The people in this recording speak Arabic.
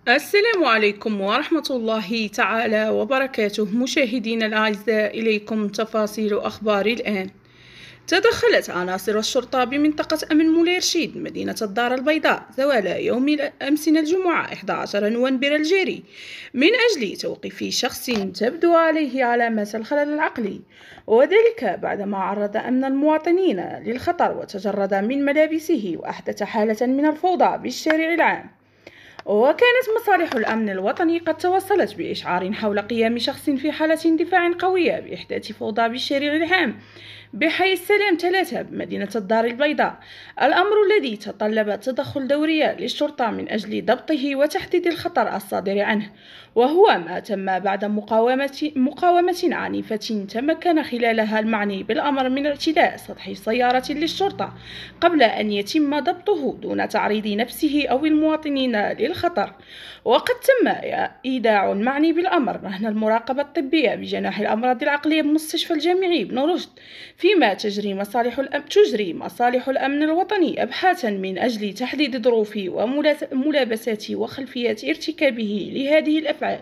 السلام عليكم ورحمة الله تعالى وبركاته. مشاهدينا الأعزاء، إليكم تفاصيل أخبار الآن. تدخلت عناصر الشرطة بمنطقة أمن مولاي رشيد مدينة الدار البيضاء زوال يوم أمس الجمعة 11 نوفمبر الجاري من أجل توقيف شخص تبدو عليه علامات الخلل العقلي، وذلك بعدما عرض أمن المواطنين للخطر وتجرد من ملابسه وأحدث حالة من الفوضى بالشارع العام. وكانت مصالح الأمن الوطني قد توصلت بإشعار حول قيام شخص في حالة اندفاع قوية بإحداث فوضى بالشارع العام بحي السلام 3 بمدينة الدار البيضاء، الأمر الذي تطلب تدخل دوري للشرطة من أجل ضبطه وتحديد الخطر الصادر عنه، وهو ما تم بعد مقاومة عنيفة تمكن خلالها المعني بالأمر من اعتداء سطح سيارة للشرطة قبل أن يتم ضبطه دون تعريض نفسه أو المواطنين للخطر. وقد تم إيداع المعني بالأمر رهن المراقبة الطبية بجناح الأمراض العقلية بمستشفى الجامعي بن رشد، فيما تجري مصالح الأمن الوطني أبحاثا من أجل تحديد ظروف وملابسات وخلفيات ارتكابه لهذه الأفعال.